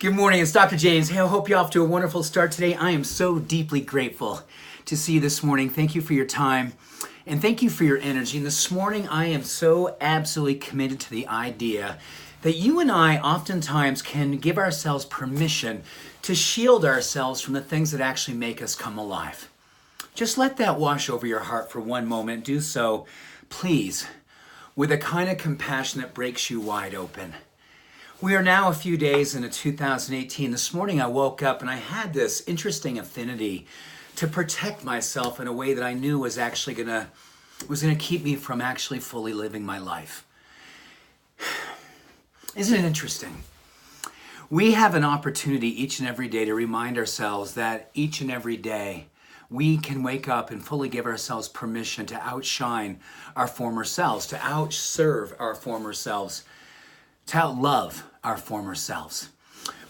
Good morning, it's Dr. James. Hey, I hope you're off to a wonderful start today. I am so deeply grateful to see you this morning. Thank you for your time and thank you for your energy. And this morning, I am so absolutely committed to the idea that you and I oftentimes can give ourselves permission to shield ourselves from the things that actually make us come alive. Just let that wash over your heart for one moment. Do so, please, with a kind of compassion that breaks you wide open. We are now a few days into 2018. This morning I woke up and I had this interesting affinity to protect myself in a way that I knew was actually gonna keep me from actually fully living my life. Isn't it interesting? We have an opportunity each and every day to remind ourselves that each and every day we can wake up and fully give ourselves permission to outshine our former selves, to outserve our former selves, to outlove our former selves.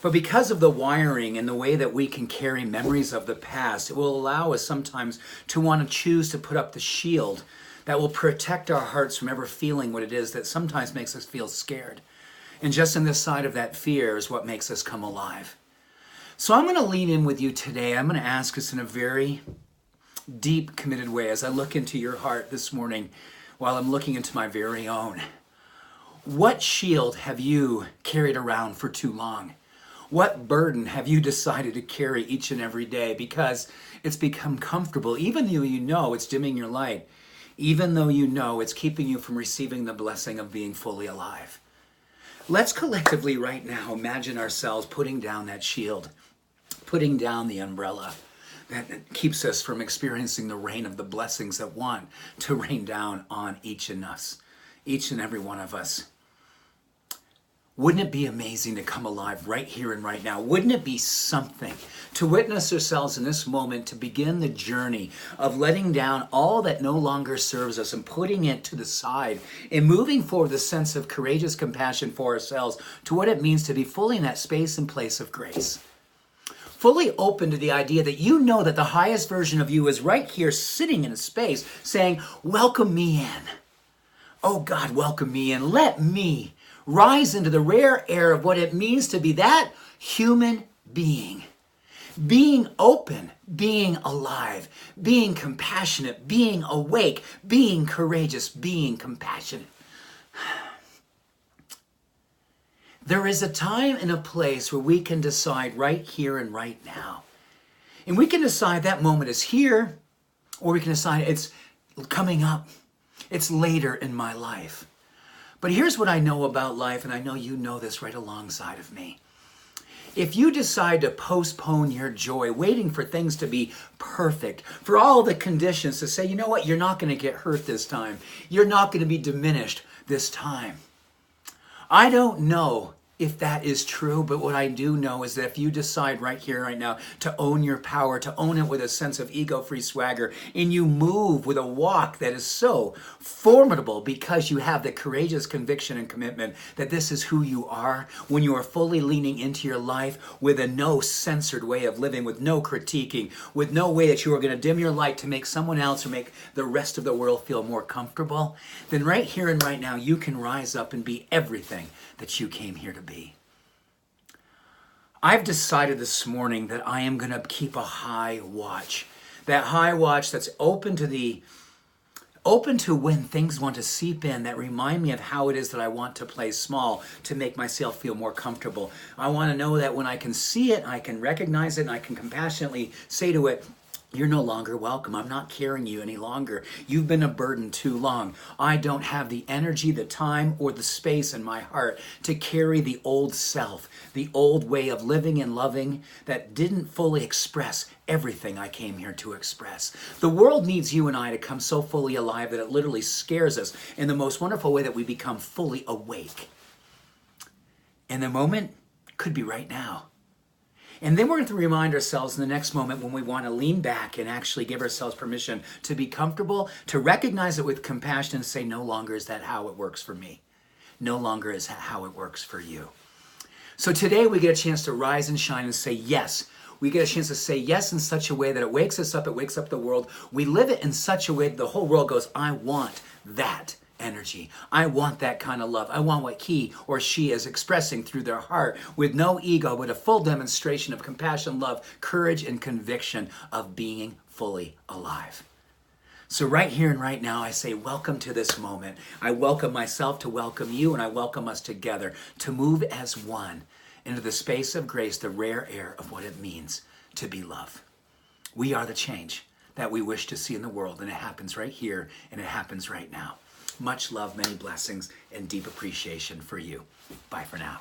But because of the wiring and the way that we can carry memories of the past, it will allow us sometimes to want to choose to put up the shield that will protect our hearts from ever feeling what it is that sometimes makes us feel scared. And just on this side of that fear is what makes us come alive. So I'm going to lean in with you today. I'm going to ask us in a very deep, committed way as I look into your heart this morning while I'm looking into my very own. What shield have you carried around for too long? What burden have you decided to carry each and every day because it's become comfortable, even though you know it's dimming your light, even though you know it's keeping you from receiving the blessing of being fully alive? Let's collectively right now imagine ourselves putting down that shield, putting down the umbrella that keeps us from experiencing the rain of the blessings that want to rain down on each and every one of us. Wouldn't it be amazing to come alive right here and right now? Wouldn't it be something to witness ourselves in this moment, to begin the journey of letting down all that no longer serves us and putting it to the side and moving forward with a sense of courageous compassion for ourselves to what it means to be fully in that space and place of grace? Fully open to the idea that you know that the highest version of you is right here sitting in a space saying, welcome me in. Oh God, welcome me in. Let me rise into the rare air of what it means to be that human being. Being open, being alive, being compassionate, being awake, being courageous, being compassionate. There is a time and a place where we can decide right here and right now. And we can decide that moment is here, or we can decide it's coming up. It's later in my life. But here's what I know about life, and I know you know this right alongside of me. If you decide to postpone your joy, waiting for things to be perfect, for all the conditions to say, you know what, you're not going to get hurt this time. You're not going to be diminished this time. I don't know if that is true, but what I do know is that if you decide right here, right now, to own your power, to own it with a sense of ego-free swagger, and you move with a walk that is so formidable because you have the courageous conviction and commitment that this is who you are, when you are fully leaning into your life with a no-censored way of living, with no critiquing, with no way that you are going to dim your light to make someone else or make the rest of the world feel more comfortable, then right here and right now, you can rise up and be everything that you came here to be. I've decided this morning that I am going to keep a high watch. That high watch that's open to when things want to seep in that remind me of how it is that I want to play small to make myself feel more comfortable. I want to know that when I can see it, I can recognize it, and I can compassionately say to it, you're no longer welcome. I'm not carrying you any longer. You've been a burden too long. I don't have the energy, the time, or the space in my heart to carry the old self, the old way of living and loving that didn't fully express everything I came here to express. The world needs you and I to come so fully alive that it literally scares us in the most wonderful way that we become fully awake. And the moment could be right now. And then we're going to remind ourselves in the next moment when we want to lean back and actually give ourselves permission to be comfortable, to recognize it with compassion and say, no longer is that how it works for me. No longer is that how it works for you. So today we get a chance to rise and shine and say yes. We get a chance to say yes in such a way that it wakes us up, it wakes up the world. We live it in such a way that the whole world goes, I want that energy. I want that kind of love. I want what he or she is expressing through their heart with no ego, but a full demonstration of compassion, love, courage, and conviction of being fully alive. So right here and right now, I say welcome to this moment. I welcome myself to welcome you, and I welcome us together to move as one into the space of grace, the rare air of what it means to be love. We are the change that we wish to see in the world, and it happens right here, and it happens right now. Much love, many blessings, and deep appreciation for you. Bye for now.